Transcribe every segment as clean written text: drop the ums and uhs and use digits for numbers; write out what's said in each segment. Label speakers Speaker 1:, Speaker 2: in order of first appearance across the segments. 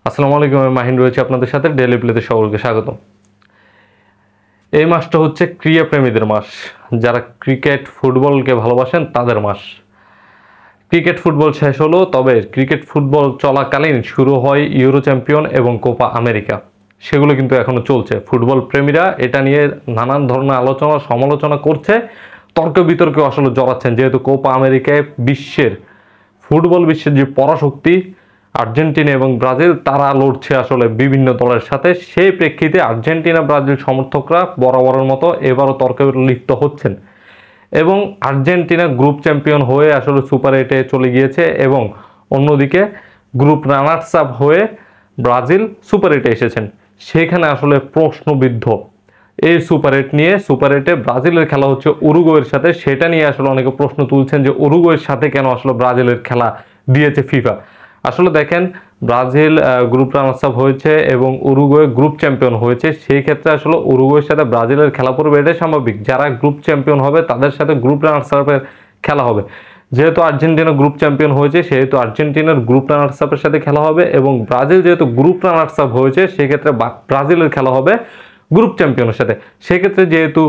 Speaker 1: আসসালামু আলাইকুম, আমি মাহিন রয়েছে আপনাদের সাথে ডেইলি প্লেতে সকলকে স্বাগত। এই মাসটা হচ্ছে ক্রীড়া প্রেমীদের মাস, যারা ক্রিকেট ফুটবলকে ভালোবাসেন তাদের মাস। ক্রিকেট ফুটবল শেষ হলো, তবে ক্রিকেট ফুটবল চলাকালীন শুরু হয় ইউরো চ্যাম্পিয়ন এবং কোপা আমেরিকা। সেগুলো কিন্তু এখনো চলছে। ফুটবল প্রেমীরা এটা নিয়ে নানান ধরনের আলোচনা সমালোচনা করছে, তর্ক বিতর্কে আসলে জড়াচ্ছেন, যেহেতু কোপা আমেরিকায় ফুটবল বিশ্বের যে পরাশক্তি আর্জেন্টিনা এবং ব্রাজিল, তারা লড়ছে আসলে বিভিন্ন দলের সাথে। সেই প্রেক্ষিতে আর্জেন্টিনা ব্রাজিল সমর্থকরা বরাবরের মতো এবারও তর্কে লিপ্ত হচ্ছেন এবং আর্জেন্টিনা গ্রুপ চ্যাম্পিয়ন হয়ে আসলে সুপার এইটে চলে গিয়েছে এবং অন্যদিকে গ্রুপ রানার্স আপ হয়ে ব্রাজিল সুপার এইটে এসেছেন। সেখানে আসলে প্রশ্নবিদ্ধ এই সুপার এইট নিয়ে। সুপার এইটে ব্রাজিলের খেলা হচ্ছে উরুগুয়ের সাথে, সেটা নিয়ে আসলে অনেকে প্রশ্ন তুলছেন যে উরুগুয়ের সাথে কেন আসলে ব্রাজিলের খেলা দিয়েছে ফিফা। আসলে দেখেন, ব্রাজিল গ্রুপ রানার্স আপ হয়েছে এবং উরুগুয়ে গ্রুপ চ্যাম্পিয়ন হয়েছে। সেই ক্ষেত্রে আসলে উরুগুয়ের সাথে ব্রাজিলের খেলা পড়বে, এটাই স্বাভাবিক। যারা গ্রুপ চ্যাম্পিয়ন হবে তাদের সাথে গ্রুপ রানার্স আপের খেলা হবে। যেহেতু আর্জেন্টিনা গ্রুপ চ্যাম্পিয়ন হয়েছে, সেহেতু আর্জেন্টিনার গ্রুপ রানার্স আপের সাথে খেলা হবে এবং ব্রাজিল যেহেতু গ্রুপ রানার্স আপ হয়েছে, সেক্ষেত্রে ব্রাজিলের খেলা হবে গ্রুপ চ্যাম্পিয়নের সাথে। সেক্ষেত্রে যেহেতু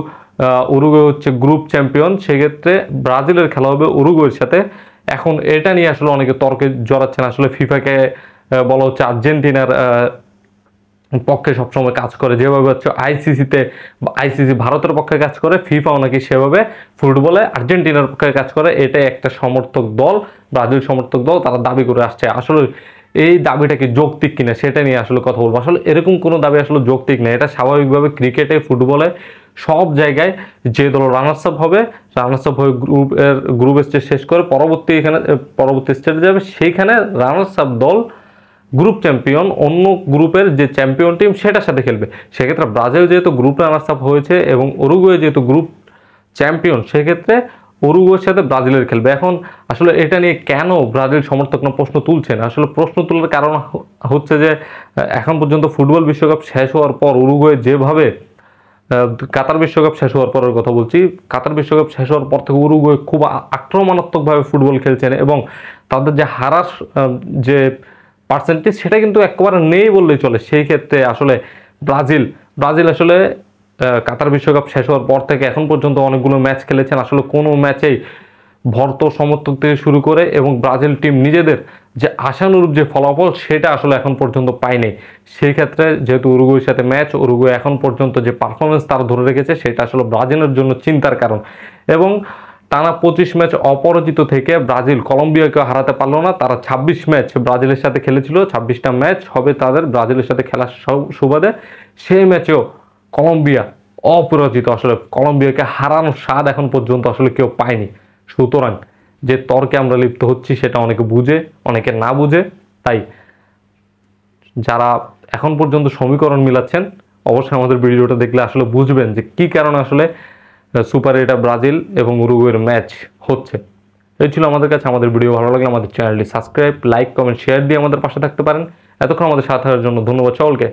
Speaker 1: উরুগুয়ে হচ্ছে গ্রুপ চ্যাম্পিয়ন, সেক্ষেত্রে ব্রাজিলের খেলা হবে উরুগুয়ের সাথে। এখন এটা নিয়ে আসলে অনেকে তর্কে জড়াচ্ছেন। আসলে ফিফাকে বলা হচ্ছে আর্জেন্টিনার পক্ষে সবসময় কাজ করে, যেভাবে হচ্ছে আইসিসি ভারতের পক্ষে কাজ করে, ফিফাও নাকি সেভাবে ফুটবলে আর্জেন্টিনার পক্ষে কাজ করে। এটাই একটা সমর্থক দল, ব্রাজিল সমর্থক দল, তারা দাবি করে আসছে। আসলে এই দাবিটা কি যৌক্তিক কিনা সেটা নিয়ে আসলে কথা বলবো। আসলে এরকম কোনো দাবি আসলে যৌক্তিক না। এটা স্বাভাবিকভাবে ক্রিকেটে ফুটবলে সব জায়গায় যে দল রানার্স আপ হবে, রানার্স আপ হয়ে গ্রুপ স্টেজ শেষ করে পরবর্তী স্টেজে যাবে, সেইখানে রানার্স আপ দল গ্রুপ চ্যাম্পিয়ন অন্য গ্রুপের যে চ্যাম্পিয়ন টিম সেটার সাথে খেলবে। সেক্ষেত্রে ব্রাজিল যেহেতু গ্রুপ রানার্স আপ হয়েছে এবং উরুগুয়ে যেহেতু গ্রুপ চ্যাম্পিয়ন, সেক্ষেত্রে উরুগুয়ের সাথে ব্রাজিলের খেলবে। এখন আসলে এটা নিয়ে কেন ব্রাজিল সমর্থকরা প্রশ্ন তুলছেন? আসলে প্রশ্ন তোলার কারণ হচ্ছে যে এখন পর্যন্ত ফুটবল বিশ্বকাপ শেষ হওয়ার পর উরুগুয়ে যেভাবে কাতার বিশ্বকাপ শেষ হওয়ার পরের কথা বলছি, কাতার বিশ্বকাপ শেষ হওয়ার পর থেকে উরুগুয়ে খুব আক্রমণাত্মকভাবে ফুটবল খেলছেন এবং তাদের যে হারার যে পার্সেন্টেজ, সেটা কিন্তু একেবারে নেই বললেই চলে। সেই ক্ষেত্রে আসলে ব্রাজিল আসলে কাতার বিশ্বকাপ শেষ হওয়ার পর থেকে এখন পর্যন্ত অনেকগুলো ম্যাচ খেলেছেন। আসলে কোনো ম্যাচেই ভর্ত সমর্থক থেকে শুরু করে এবং ব্রাজিল টিম নিজেদের যে আশানুরূপ যে ফলাফল, সেটা আসলে এখন পর্যন্ত পায়নি। সেই ক্ষেত্রে যেহেতু উরুগুয়ের সাথে ম্যাচ, উরুগুয়ে এখন পর্যন্ত যে পারফরমেন্স তারা ধরে রেখেছে, সেটা আসলে ব্রাজিলের জন্য চিন্তার কারণ। এবং টানা 25 ম্যাচ অপরাজিত থেকে ব্রাজিল কলম্বিয়াকে হারাতে পারলো না। তারা 26 ম্যাচ ব্রাজিলের সাথে খেলেছিল, 26টা ম্যাচ হবে তাদের ব্রাজিলের সাথে খেলার সুবাদে। সেই ম্যাচেও কলম্বিয়া অপরাজিত। আসলে কলম্বিয়াকে হারানোর স্বাদ এখন পর্যন্ত আসলে কেউ পায়নি। সুতরাং যে তর্কে আমরা লিপ্ত হচ্ছি, সেটা অনেকে বুঝে অনেকে না বুঝে। তাই যারা এখন পর্যন্ত সমীকরণ মিলাচ্ছেন, অবশ্যই আমাদের ভিডিওটা দেখলে আসলে বুঝবেন যে কি কারণে আসলে সুপার এইটে ব্রাজিল এবং উরুগুয়ের ম্যাচ হচ্ছে। এই ছিল আমাদের কাছে। আমাদের ভিডিও ভালো লাগলে আমাদের চ্যানেলটি সাবস্ক্রাইব, লাইক, কমেন্ট, শেয়ার দিয়ে আমাদের পাশে থাকতে পারেন। এতক্ষণ আমাদের সাথে থাকার জন্য ধন্যবাদ সকলকে।